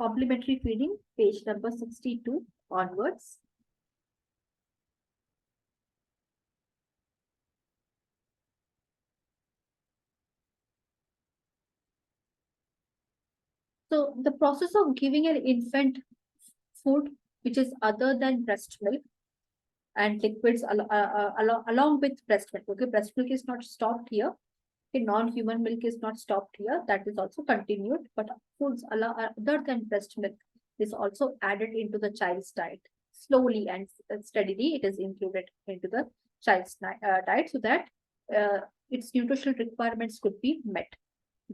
Complementary feeding, page number 62 onwards. So the process of giving an infant food which is other than breast milk and liquids along with breast milk. Okay, breast milk is not stopped here. Okay, non-human milk is not stopped here. That is also continued, but foods other than breast milk is also added into the child's diet. Slowly and steadily, it is included into the child's diet so that its nutritional requirements could be met.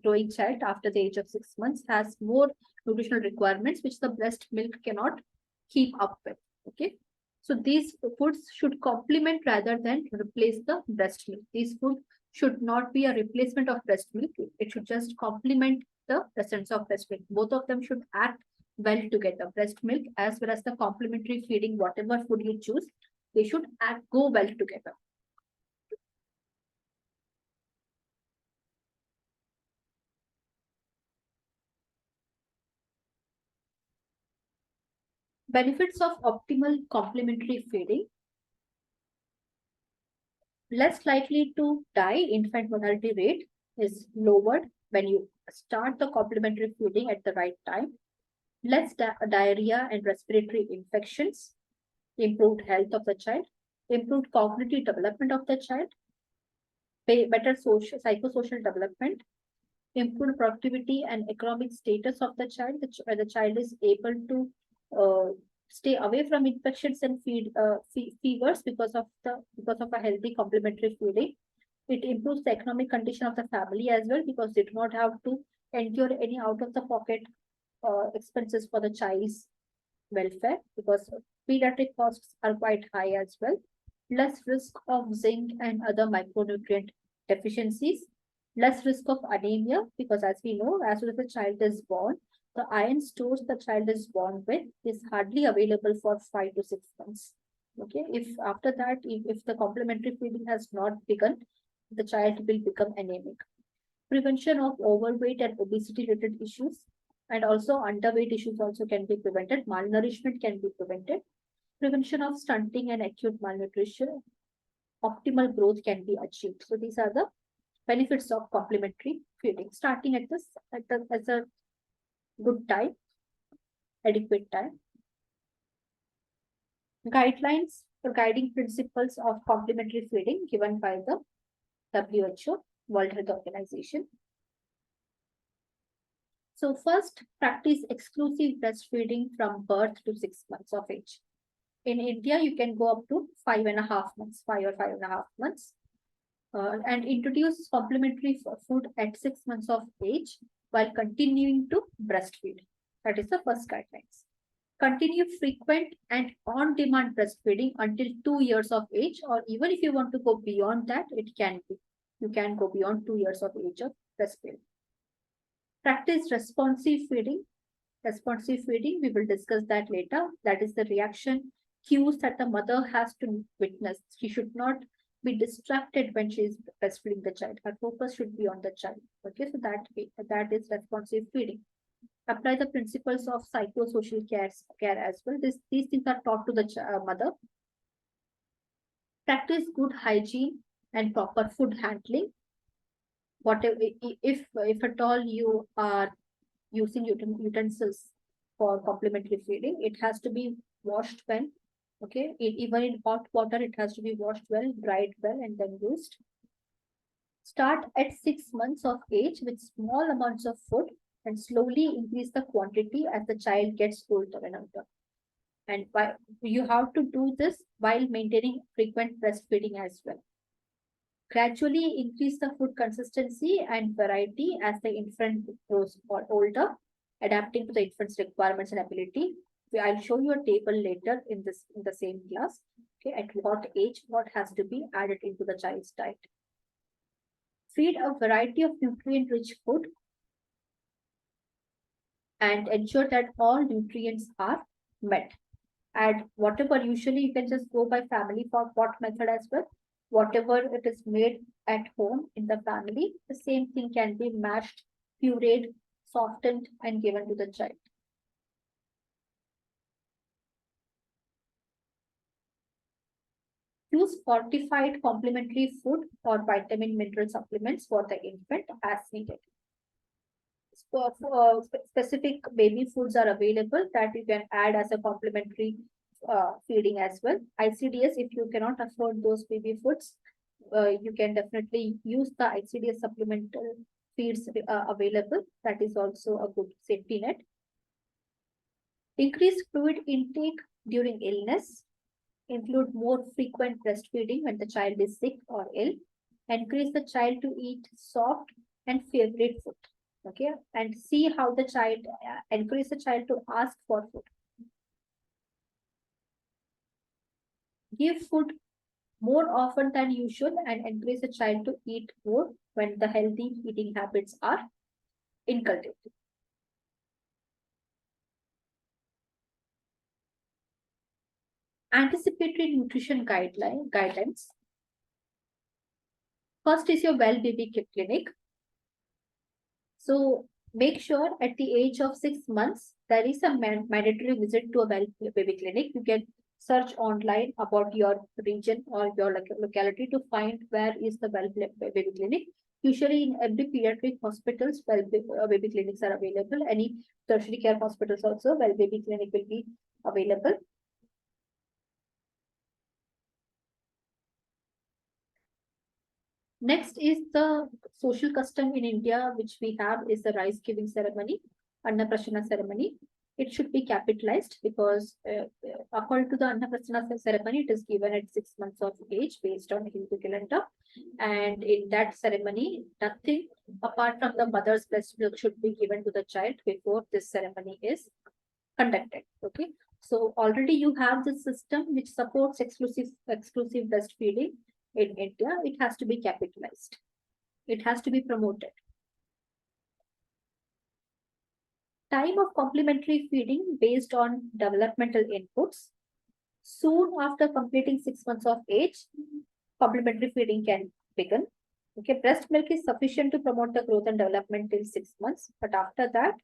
Growing child after the age of 6 months has more nutritional requirements which the breast milk cannot keep up with. Okay. So these foods should complement rather than replace the breast milk. These food should not be a replacement of breast milk. It should just complement the presence of breast milk. Both of them should act well together. Breast milk as well as the complementary feeding, whatever food you choose, they should go well together. Benefits of optimal complementary feeding. Less likely to die, infant mortality rate is lowered when you start the complementary feeding at the right time. Less diarrhea and respiratory infections, improved health of the child, improved cognitive development of the child, better social psychosocial development, improved productivity and economic status of the child. The child is able to stay away from infections and fevers because of a healthy complementary feeding. It improves the economic condition of the family as well because they do not have to endure any out of the pocket expenses for the child's welfare because pediatric costs are quite high as well. Less risk of zinc and other micronutrient deficiencies, less risk of anemia because as we know, as soon as the child is born, the iron stores the child is born with is hardly available for 5 to 6 months. Okay, if after that, if the complementary feeding has not begun, the child will become anemic. Prevention of overweight and obesity related issues and also underweight issues also can be prevented. Malnourishment can be prevented. Prevention of stunting and acute malnutrition. Optimal growth can be achieved. So these are the benefits of complementary feeding. Starting at this as a good time, adequate time. Guidelines for guiding principles of complementary feeding given by the WHO, World Health Organization. So first, practice exclusive breastfeeding from birth to 6 months of age. In India, you can go up to 5.5 months, 5 or 5.5 months, and introduce complementary food at 6 months of age while continuing to breastfeed. That is the first guidelines. Continue frequent and on-demand breastfeeding until 2 years of age, or even if you want to go beyond that, it can be. You can go beyond 2 years of age of breastfeeding. Practice responsive feeding. Responsive feeding, we will discuss that later. That is the reaction cues that the mother has to witness. She should not be distracted when she is breastfeeding the child. Her focus should be on the child. Okay, so that is responsive feeding. Apply the principles of psychosocial care as well. These things are taught to the mother. Practice good hygiene and proper food handling. Whatever, if at all you are using utensils for complementary feeding, it has to be washed well. Okay, even in hot water, it has to be washed well, dried well, and then used. Start at 6 months of age with small amounts of food and slowly increase the quantity as the child gets older and older. And you have to do this while maintaining frequent breastfeeding as well. Gradually increase the food consistency and variety as the infant grows older, adapting to the infant's requirements and ability. I'll show you a table later in the same class. Okay, at what age what has to be added into the child's diet. Feed a variety of nutrient-rich food and ensure that all nutrients are met. Add whatever, usually you can just go by family pot method as well. Whatever it is made at home in the family, the same thing can be mashed, pureed, softened, and given to the child. Use fortified complementary food or vitamin mineral supplements for the infant as needed. Specific baby foods are available that you can add as a complementary feeding as well. ICDS, if you cannot afford those baby foods, you can definitely use the ICDS supplemental feeds available. That is also a good safety net. Increase fluid intake during illness. Include more frequent breastfeeding when the child is sick or ill. Encourage the child to eat soft and favorite food. Okay, and see how the child encourage the child to ask for food. Give food more often than usual and encourage the child to eat more when the healthy eating habits are inculcated. Anticipatory nutrition guidelines. First is your well baby clinic. So make sure at the age of 6 months, there is a mandatory visit to a well baby clinic. You can search online about your region or your locality to find where is the well baby clinic. Usually in every pediatric hospitals, baby clinics are available. Any tertiary care hospitals also, well baby clinic will be available. Next is the social custom in India, which we have is the rice giving ceremony, Annaprasana ceremony. It should be capitalized because according to the Annaprasana ceremony, it is given at 6 months of age based on Hindu calendar. And in that ceremony, nothing apart from the mother's breast milk should be given to the child before this ceremony is conducted. Okay. So already you have the system which supports exclusive breastfeeding in India. It has to be capitalized. It has to be promoted. Time of complementary feeding based on developmental inputs. Soon after completing 6 months of age, complementary feeding can begin. Okay, breast milk is sufficient to promote the growth and development till 6 months, but after that,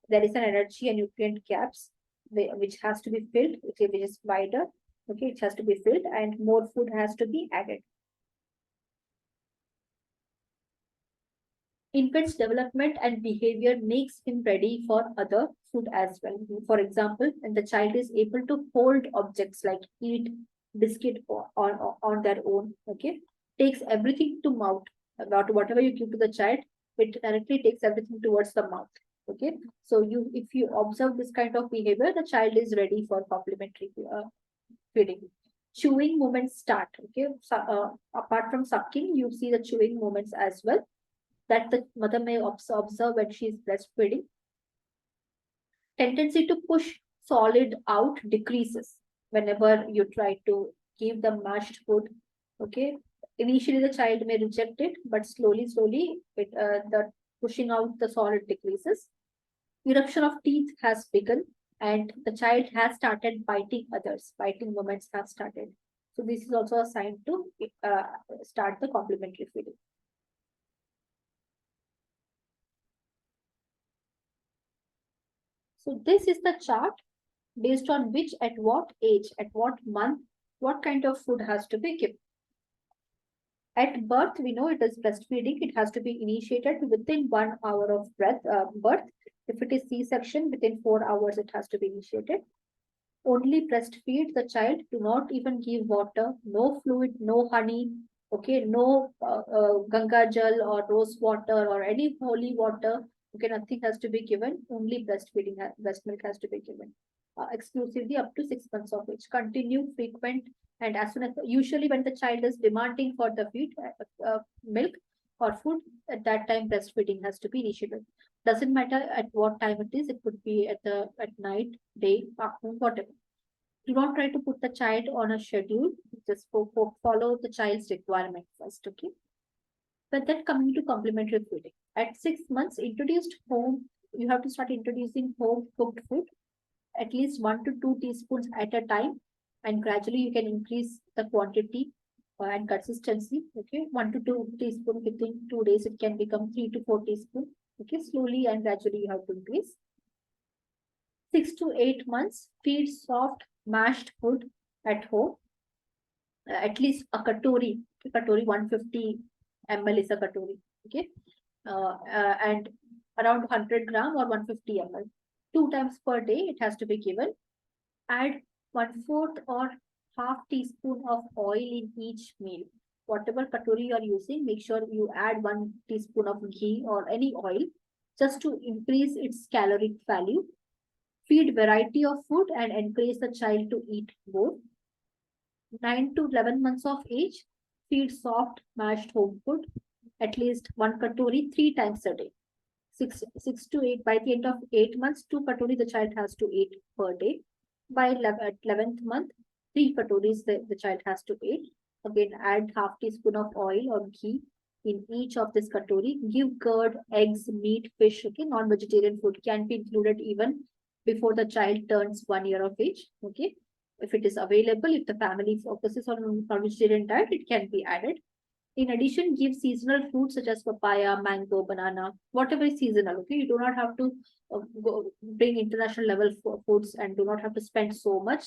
there is an energy and nutrient gaps which has to be filled, which is wider. Okay, it has to be filled, and more food has to be added. Infant's development and behavior makes him ready for other food as well. For example, when the child is able to hold objects like eat biscuit on their own, okay, takes everything to mouth. About whatever you give to the child, it directly takes everything towards the mouth. Okay, so if you observe this kind of behavior, the child is ready for complementary feeding. Chewing movements start. Okay, so, apart from sucking, you see the chewing movements as well that the mother may observe when she is breastfeeding. Tendency to push solid out decreases whenever you try to give the mashed food. Okay, initially the child may reject it, but slowly, the pushing out the solid decreases. Eruption of teeth has begun, and the child has started biting others. Biting movements have started. So this is also a sign to start the complementary feeding. So this is the chart based on which at what age, at what month, what kind of food has to be given. At birth, we know it is breastfeeding. It has to be initiated within 1 hour of birth. If it is C-section, within 4 hours, it has to be initiated. Only breastfeed the child. Do not even give water. No fluid, no honey. Okay, no Ganga Jal or rose water or any holy water. Okay, nothing has to be given. Only breastfeeding, breast milk has to be given. Exclusively up to 6 months of age. Continue frequent and as soon as usually when the child is demanding for the feed milk or food, at that time breastfeeding has to be initiated. Doesn't matter at what time it is. It could be at night, day, afternoon, whatever. Do not try to put the child on a schedule. Just follow the child's requirement first. Okay. But then coming to complementary feeding. At 6 months, introduced home, you have to start introducing home cooked food at least 1 to 2 teaspoons at a time, and gradually you can increase the quantity and consistency. Okay, 1 to 2 teaspoons within 2 days, it can become 3 to 4 teaspoons. Okay, slowly and gradually you have to increase. 6 to 8 months, feed soft mashed food at home. at least a katori 150 ml is a katori, okay, and around 100 gram or 150 ml. 2 times per day it has to be given. Add one-fourth or half teaspoon of oil in each meal. Whatever katori you are using, make sure you add 1 teaspoon of ghee or any oil just to increase its caloric value. Feed variety of food and encourage the child to eat more. 9 to 11 months of age, feed soft mashed home food, at least 1 katori 3 times a day. 6 to 8, by the end of 8 months, 2 katori the child has to eat per day. By 11th month, 3 katoris the child has to eat. Again, add half teaspoon of oil or ghee in each of this katori. Give curd, eggs, meat, fish. Okay, non-vegetarian food can be included even before the child turns 1 year of age. Okay, if it is available, if the family focuses on non-vegetarian diet, it can be added. In addition, give seasonal fruits such as papaya, mango, banana, whatever is seasonal. Okay, you do not have to bring international level foods and do not have to spend so much.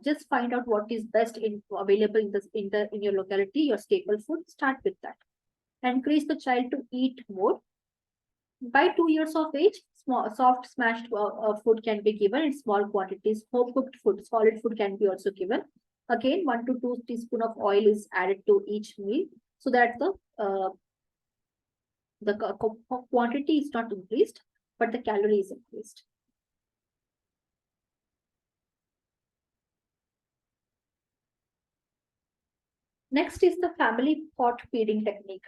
Just find out what is best in available in your locality, your staple food. Start with that. Encourage the child to eat more. By 2 years of age, small, soft smashed food can be given in small quantities. Home cooked food, solid food can be also given. Again, 1 to 2 teaspoon of oil is added to each meal so that the quantity is not increased, but the calorie is increased. Next is the family pot feeding technique.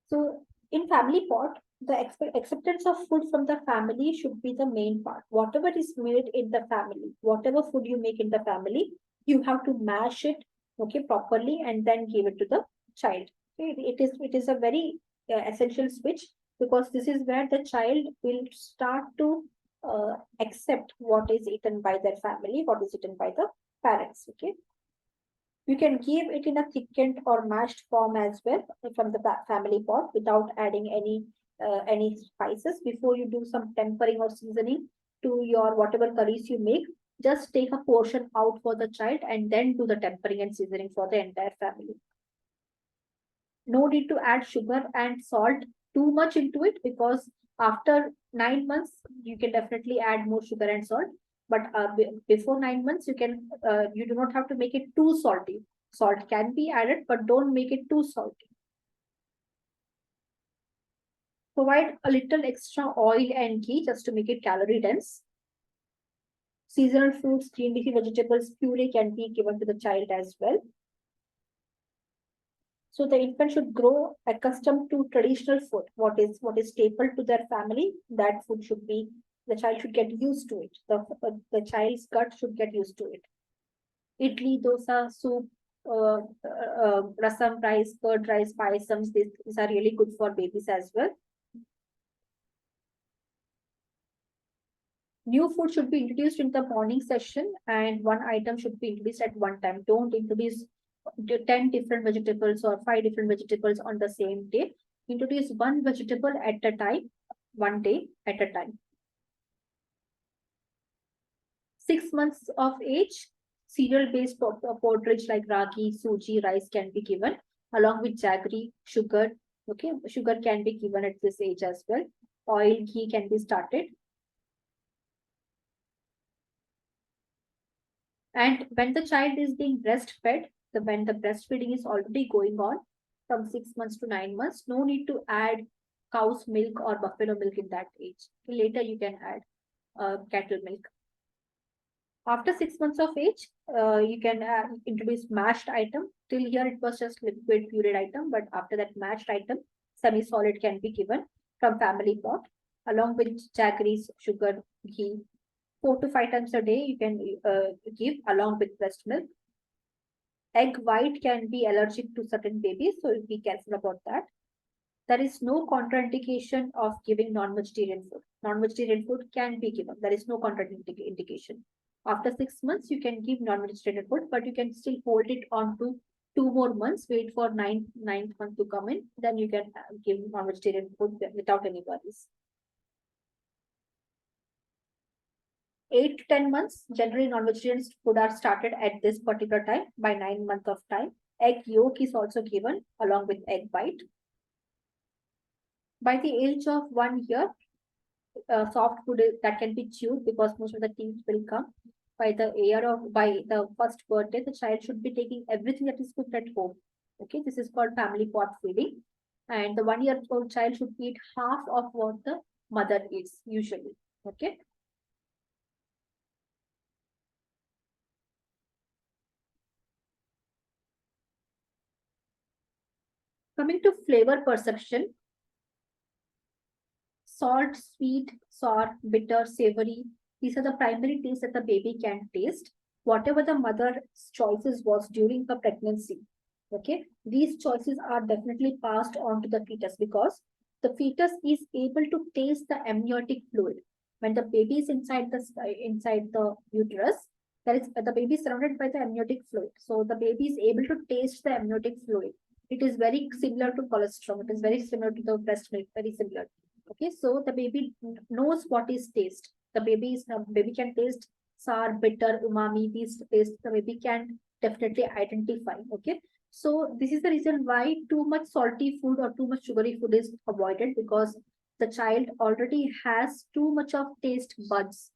So in family pot, the acceptance of food from the family should be the main part. Whatever is made in the family, whatever food you make in the family, you have to mash it, okay, properly, and then give it to the child. Okay, it is a very essential switch, because this is where the child will start to accept what is eaten by their family, what is eaten by the parents. Okay, you can give it in a thickened or mashed form as well from the family pot without adding any spices. Before you do some tempering or seasoning to your whatever curries you make, just take a portion out for the child and then do the tempering and seasoning for the entire family. No need to add sugar and salt too much into it, because after 9 months you can definitely add more sugar and salt, but before 9 months you do not have to make it too salty. Salt can be added, but don't make it too salty. Provide a little extra oil and ghee just to make it calorie dense. Seasonal fruits, green leafy vegetables, puree can be given to the child as well. So the infant should grow accustomed to traditional food. What is staple to their family, that food should be, the child should get used to it. The child's gut should get used to it. Idli, dosa, soup, rasam rice, curd rice, payasams, these are really good for babies as well. New food should be introduced in the morning session, and one item should be introduced at one time. Don't introduce 10 different vegetables or 5 different vegetables on the same day. Introduce one vegetable at a time, one day at a time. 6 months of age, cereal-based porridge like ragi, suji, rice can be given along with jaggery, sugar. Okay, sugar can be given at this age as well. Oil, ghee can be started. And when the child is being breastfed, when the breastfeeding is already going on from 6 months to 9 months, no need to add cow's milk or buffalo milk in that age. Later, you can add cattle milk. After 6 months of age, you can introduce mashed item. Till here, it was just liquid pureed item, but after that mashed item, semi-solid can be given from family pot along with jaggeries, sugar, ghee. 4 to 5 times a day you can give along with breast milk. Egg white can be allergic to certain babies, so be careful about that. There is no contraindication of giving non-vegetarian food. Non-vegetarian food can be given. There is no contraindication. After 6 months, you can give non-vegetarian food, but you can still hold it on to 2 more months. Wait for ninth month to come in, then you can give non-vegetarian food without any worries. 8 to 10 months, generally non-vegetarian food are started at this particular time. By 9 months of time, egg yolk is also given along with egg white. By the age of 1 year, soft food that can be chewed because most of the teeth will come. By the first birthday, the child should be taking everything that is cooked at home. Okay, this is called family pot feeding, and the 1 year old child should eat half of what the mother eats usually. Okay. Coming to flavor perception, salt, sweet, sour, bitter, savory. These are the primary tastes that the baby can taste. Whatever the mother's choices was during the pregnancy, okay, these choices are definitely passed on to the fetus because the fetus is able to taste the amniotic fluid. When the baby is inside the uterus, that is the baby is surrounded by the amniotic fluid. So the baby is able to taste the amniotic fluid. It is very similar to colostrum. It is very similar to the breast milk. Very similar. Okay, so the baby knows what is taste. Baby can taste sour, bitter, umami. These taste the baby can definitely identify. Okay, so this is the reason why too much salty food or too much sugary food is avoided because the child already has too much of taste buds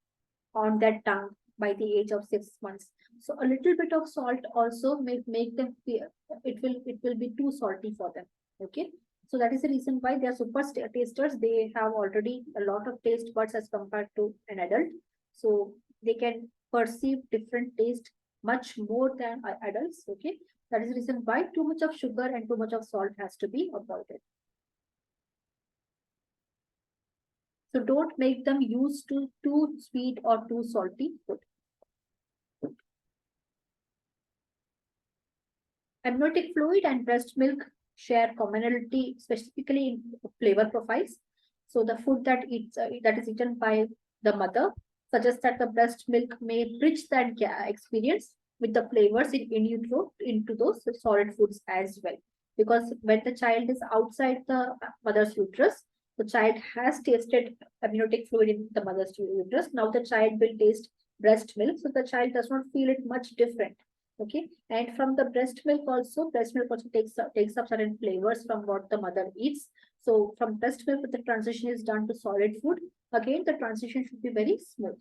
on their tongue by the age of 6 months. So a little bit of salt also may make them feel it will be too salty for them. Okay. So that is the reason why they are super tasters. They have already a lot of taste buds as compared to an adult. So they can perceive different taste much more than adults. Okay. That is the reason why too much of sugar and too much of salt has to be avoided. So don't make them used to too sweet or too salty food. Amniotic fluid and breast milk share commonality, specifically in flavor profiles. So the food that is eaten by the mother suggests that the breast milk may bridge that experience with the flavors in utero into those solid foods as well. Because when the child is outside the mother's uterus, the child has tasted amniotic fluid in the mother's uterus. Now the child will taste breast milk, so the child does not feel it much different. Okay, and from the breast milk also takes up certain flavors from what the mother eats. So from breast milk, the transition is done to solid food. Again, the transition should be very smooth.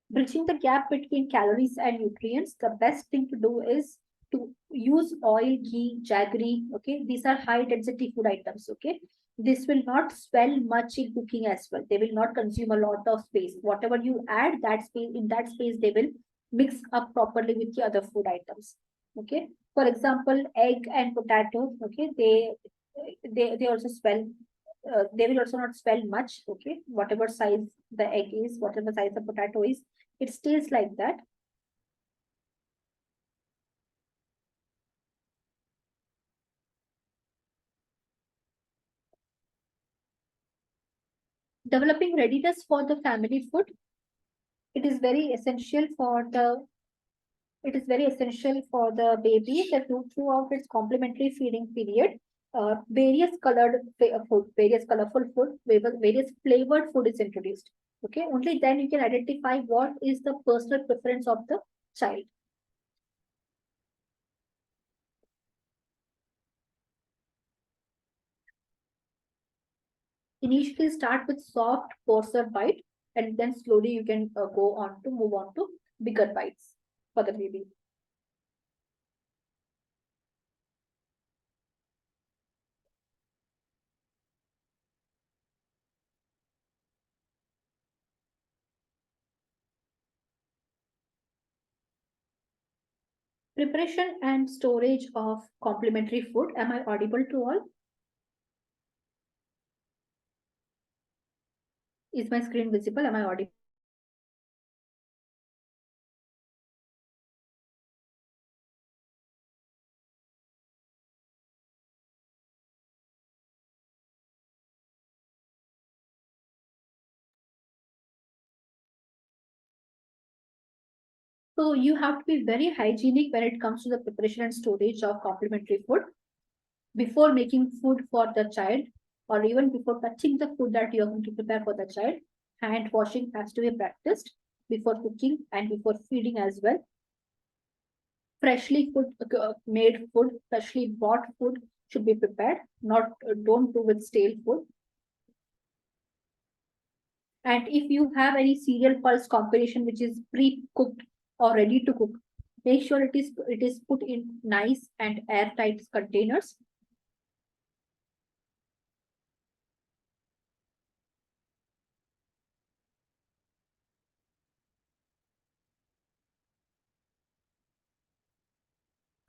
Bridging the gap between calories and nutrients, the best thing to do is to use oil, ghee, jaggery. Okay, these are high density food items. Okay, this will not swell much in cooking as well. They will not consume a lot of space. Whatever you add, that space in that space they will mix up properly with the other food items. Okay, for example, egg and potato. Okay, they also swell. They will also not swell much. Okay, whatever size the egg is, whatever size the potato is, it stays like that. Developing readiness for the family food. It is very essential for the it is very essential for the baby that throughout its complementary feeding period, various colorful food, various flavored food is introduced. Okay, only then you can identify what is the personal preference of the child. Initially start with soft coarser bite, and then slowly you can move on to bigger bites for the baby. Preparation and storage of complementary food. Am I audible to all? Is my screen visible? Am I audible? So you have to be very hygienic when it comes to the preparation and storage of complementary food before making food for the child or even before touching the food that you're going to prepare for the child, hand washing has to be practiced before cooking and before feeding as well. Freshly made food, freshly bought food should be prepared, not don't do with stale food. And if you have any cereal pulse combination which is pre-cooked or ready to cook, make sure it is put in nice and airtight containers.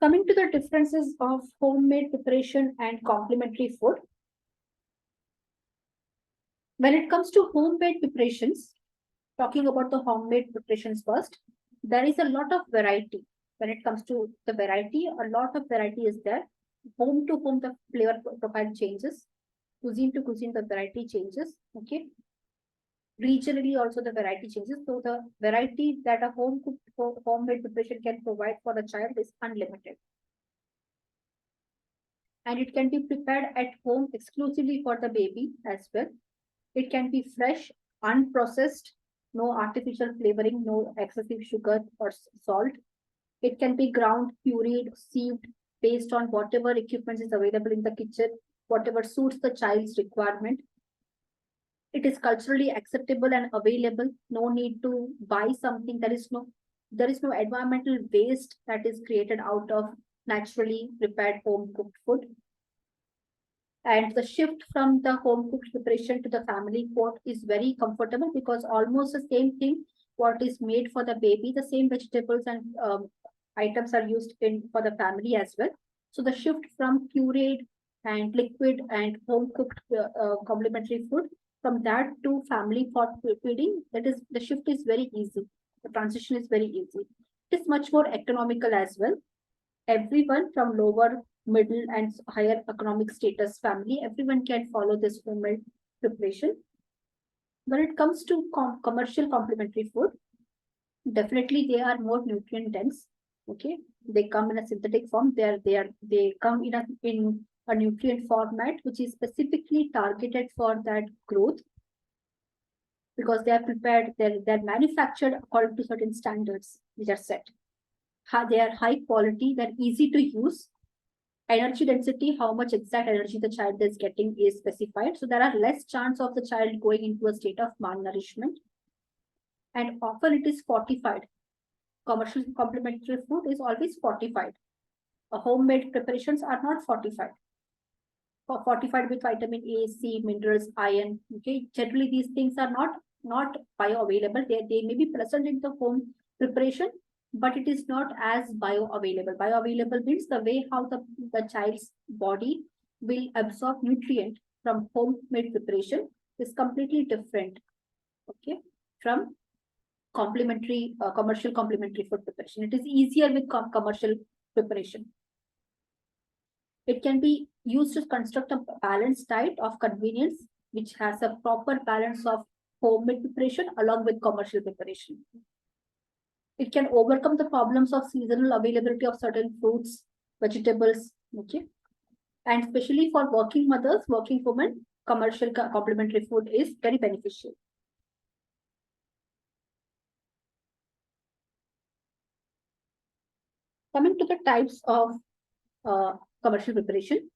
Coming to the differences of homemade preparation and complementary food. When it comes to homemade preparations, talking about the homemade preparations first, there is a lot of variety. When it comes to the variety, a lot of variety is there. Home to home, the flavor profile changes. Cuisine to cuisine, the variety changes. Okay. Regionally, also the variety changes. So the variety that a home cooked homemade preparation can provide for a child is unlimited. And it can be prepared at home exclusively for the baby as well. It can be fresh, unprocessed, no artificial flavoring, no excessive sugar or salt. It can be ground, pureed, sieved based on whatever equipment is available in the kitchen, whatever suits the child's requirement. It is culturally acceptable and available. No need to buy something. There is no environmental waste that is created out of naturally prepared home cooked food. And the shift from the home cooked preparation to the family pot is very comfortable because almost the same thing what is made for the baby, the same vegetables and items are used in for the family as well. So the shift from pureed and liquid and home cooked complementary food, from that to family pot feeding, that is the shift is very easy. The transition is very easy. It is much more economical as well. Everyone from lower, middle, and higher economic status family, everyone can follow this homemade preparation. When it comes to commercial complementary food, definitely they are more nutrient dense. Okay, they come in a synthetic form. They come in a nutrient format which is specifically targeted for that growth because they are prepared. They're manufactured according to certain standards which are set. They are high quality. They're easy to use. Energy density, how much exact energy the child is getting is specified. So there are less chance of the child going into a state of malnourishment. And often it is fortified. Commercial complementary food is always fortified. Homemade preparations are not fortified. Fortified with vitamin A, C, minerals, iron. Okay, generally these things are not bioavailable. They may be present in the home preparation, but it is not as bioavailable. Bioavailable means the way how the child's body will absorb nutrient from homemade preparation is completely different. Okay, from commercial complementary food preparation. It is easier with commercial preparation. It can be used to construct a balanced diet of convenience, which has a proper balance of homemade preparation along with commercial preparation. It can overcome the problems of seasonal availability of certain fruits, vegetables, okay? And especially for working mothers, working women, commercial complementary food is very beneficial. Coming to the types of commercial preparation.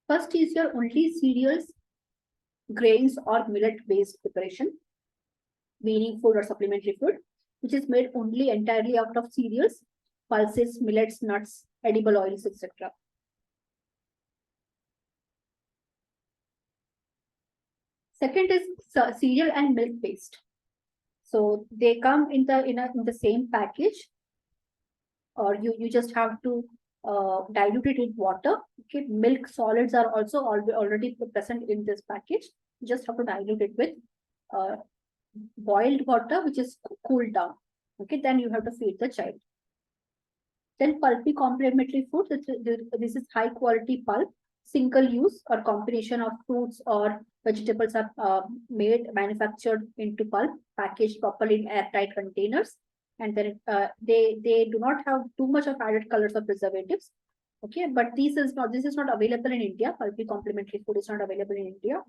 First is your only cereals, grains, or millet-based preparation, meaning food or supplementary food, which is made only entirely out of cereals, pulses, millets, nuts, edible oils, etc. Second is cereal and milk based. So they come in the same package, or you just have to dilute it in water. Okay, milk solids are also already present in this package. You just have to dilute it with uh, boiled water, which is cooled down. Okay, then you have to feed the child. Then pulpy complementary food. This is high quality pulp, single use or combination of fruits or vegetables are manufactured into pulp, packaged properly in airtight containers. and then they do not have too much of added colors or preservatives. Okay, but this is not available in India. Pulpy complementary food is not available in India.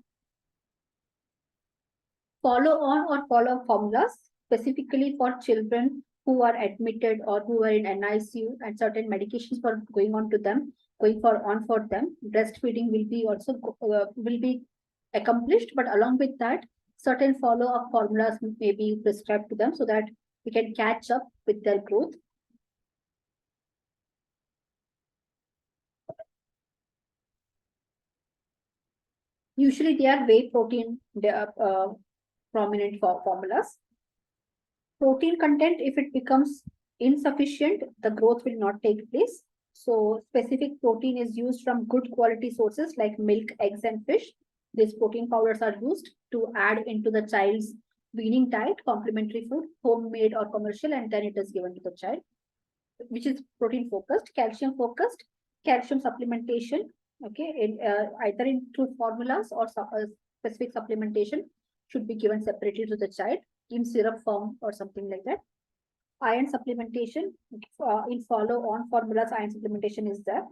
Follow on or follow up formulas specifically for children who are admitted or who are in NICU, and certain medications for going on to them, going for on for them. Breastfeeding will be also will be accomplished, but along with that, certain follow up formulas may be prescribed to them so that we can catch up with their growth. Usually, they are whey protein prominent for formulas. Protein content, if it becomes insufficient, the growth will not take place. So specific protein is used from good quality sources like milk, eggs, and fish. These protein powders are used to add into the child's weaning diet, complementary food, homemade or commercial, and then it is given to the child, which is protein focused. Calcium focused, calcium supplementation, okay, either in through formulas or specific supplementation should be given separately to the child in syrup form or something like that. Iron supplementation, in follow on formulas, iron supplementation is there.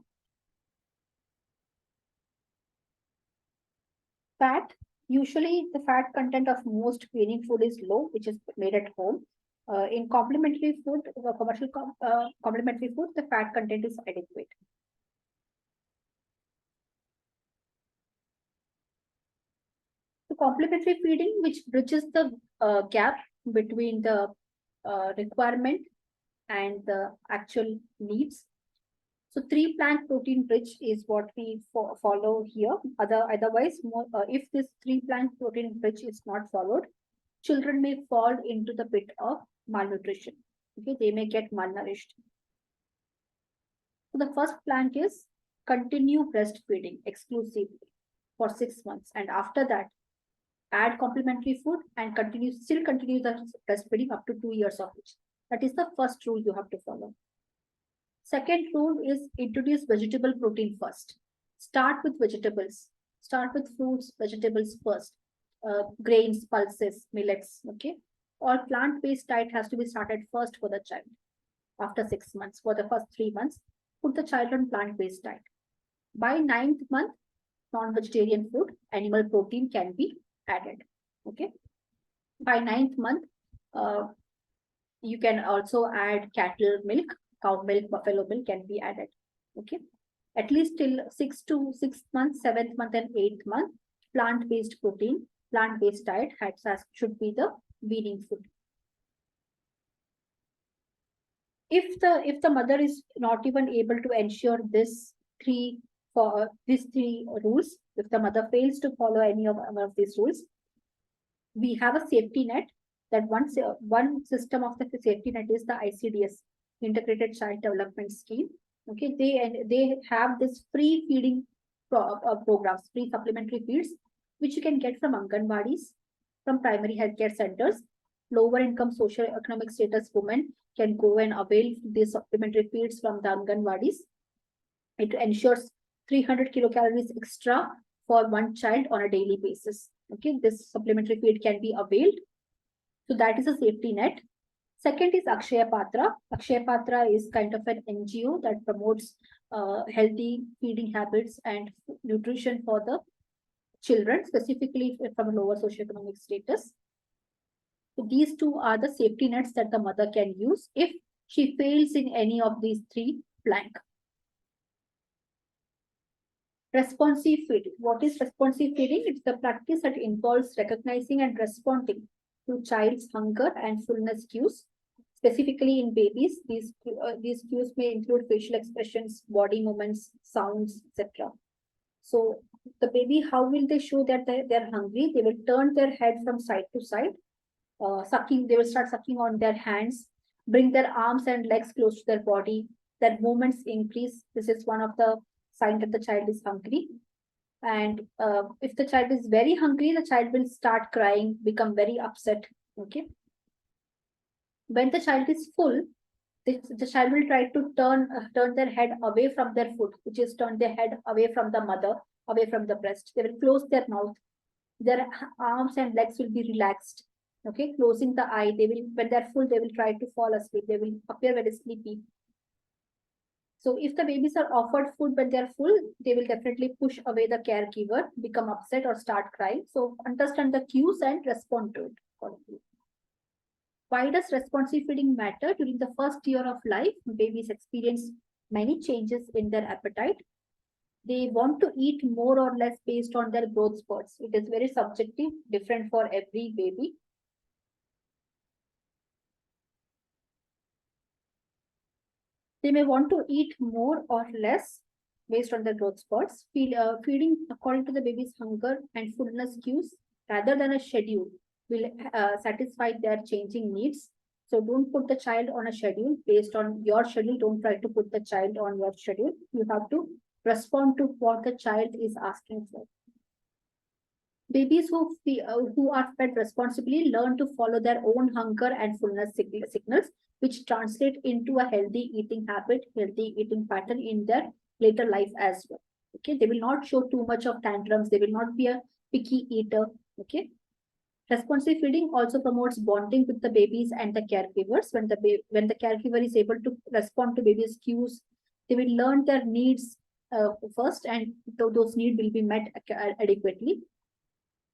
Fat, usually the fat content of most weaning food is low, which is made at home. In complementary food, commercial complementary food, the fat content is adequate. So complementary feeding, which bridges the gap between the requirement and the actual needs. So three plant protein rich is what we follow here. Otherwise, if this three plant protein rich is not followed, children may fall into the pit of malnutrition. Okay, they may get malnourished. So the first plank is continue breastfeeding exclusively for 6 months, and after that, add complementary food and still continue the breastfeeding up to 2 years of age. That is the first rule you have to follow. Second rule is introduce vegetable protein first. Start with vegetables. Start with fruits, vegetables first. Grains, pulses, millets, okay? Or plant-based diet has to be started first for the child. After 6 months, for the first 3 months, put the child on plant-based diet. By 9th month, non-vegetarian food, animal protein can be added, okay? By 9th month, you can also add cattle milk, cow milk, buffalo milk can be added. Okay. At least till 6 months, 7th month, and 8th month, plant-based protein, plant-based diet should be the weaning food. If the mother is not even able to ensure these three rules, if the mother fails to follow any of these rules, we have a safety net. That one system of the safety net is the ICDS, Integrated Child Development Scheme. Okay, they have this free feeding programs, free supplementary feeds, which you can get from Anganwadis, from primary healthcare centers. Lower income socio-economic status women can go and avail these supplementary feeds from the Anganwadis. It ensures 300 kilocalories extra for one child on a daily basis. Okay, this supplementary feed can be availed. So that is a safety net. Second is Akshaya Patra. Akshaya Patra is kind of an NGO that promotes healthy feeding habits and nutrition for the children, specifically from a lower socioeconomic status. So these two are the safety nets that the mother can use if she fails in any of these three plank. Responsive feeding. What is responsive feeding? It's the practice that involves recognizing and responding to child's hunger and fullness cues. Specifically in babies, these cues may include facial expressions, body movements, sounds, etc. So the baby, how will they show that they're hungry? They will turn their head from side to side, sucking. They will start sucking on their hands, bring their arms and legs close to their body. Their movements increase. This is one of the signs that the child is hungry. And if the child is very hungry, the child will start crying, become very upset. Okay. When the child is full, the child will try to turn their head away from their food, which is turn their head away from the mother, away from the breast. They will close their mouth. Their arms and legs will be relaxed. Okay, closing the eye, they will, when they're full, they will try to fall asleep. They will appear very sleepy. So if the babies are offered food when they're full, they will definitely push away the caregiver, become upset or start crying. So understand the cues and respond to it accordingly. Why does responsive feeding matter? During the first year of life, babies experience many changes in their appetite. They want to eat more or less based on their growth spurts. It is very subjective, different for every baby. They may want to eat more or less based on their growth spurts. Feeding according to the baby's hunger and fullness cues rather than a schedule will satisfy their changing needs. So don't put the child on a schedule based on your schedule. Don't try to put the child on your schedule. You have to respond to what the child is asking for. Babies who are fed responsibly learn to follow their own hunger and fullness signals, which translate into a healthy eating habit, healthy eating pattern in their later life as well. Okay, they will not show too much of tantrums. They will not be a picky eater. Okay, responsive feeding also promotes bonding with the babies and the caregivers. When the caregiver is able to respond to baby's cues, they will learn their needs first, and those needs will be met adequately.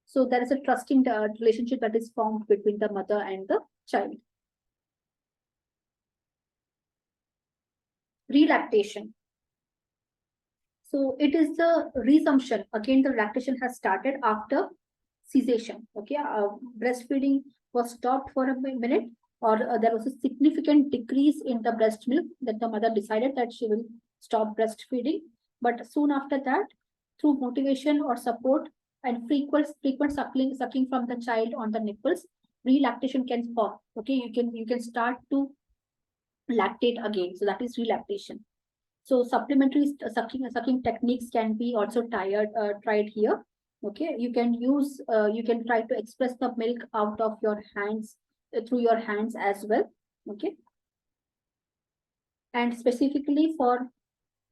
So there is a trusting relationship that is formed between the mother and the child. Relactation. So it is the resumption. Again, the lactation has started after cessation. Okay, breastfeeding was stopped for a minute, or there was a significant decrease in the breast milk that the mother decided that she will stop breastfeeding. But soon after that, through motivation or support and frequent sucking from the child on the nipples, relactation can stop. Okay, you can start to lactate again. So that is relactation. So supplementary sucking techniques can be also tried here. Okay, you can try to express the milk out of your hands through your hands as well. Okay, and specifically for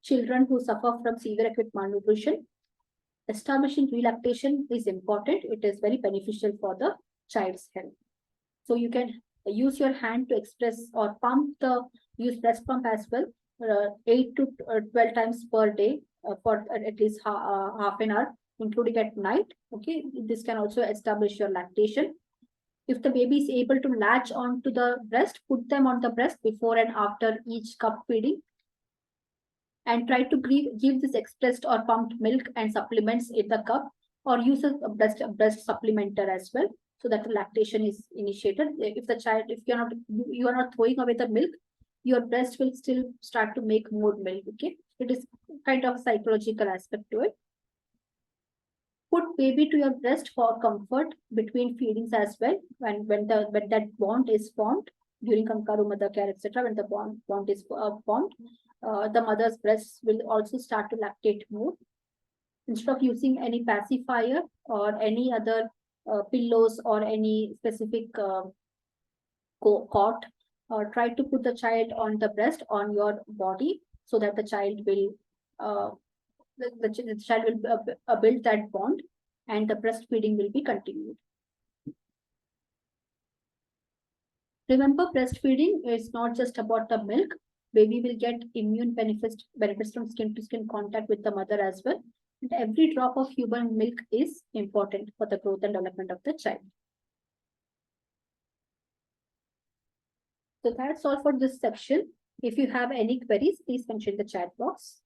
children who suffer from severe acute malnutrition, establishing relactation is important. It is very beneficial for the child's health. So you can use your hand to express or use breast pump as well, 8 to 12 times per day for at least half an hour, including at night. Okay, this can also establish your lactation. If the baby is able to latch onto the breast, put them on the breast before and after each cup feeding, and try to give this expressed or pumped milk and supplements in the cup, or use a breast supplementer as well, so that the lactation is initiated. If the child, if you are not throwing away the milk, your breast will still start to make more milk. Okay, it is kind of a psychological aspect to it. Put baby to your breast for comfort between feedings as well. When that bond is formed during kankaru mother care, etc., when the bond is formed, the mother's breasts will also start to lactate more. Instead of using any pacifier or any other pillows or any specific cot, try to put the child on the breast on your body, so that the child will uh, the child will build that bond, and the breastfeeding will be continued. Remember, breastfeeding is not just about the milk. Baby will get immune benefits from skin to skin contact with the mother as well. And every drop of human milk is important for the growth and development of the child. So that's all for this section. If you have any queries, please mention in the chat box.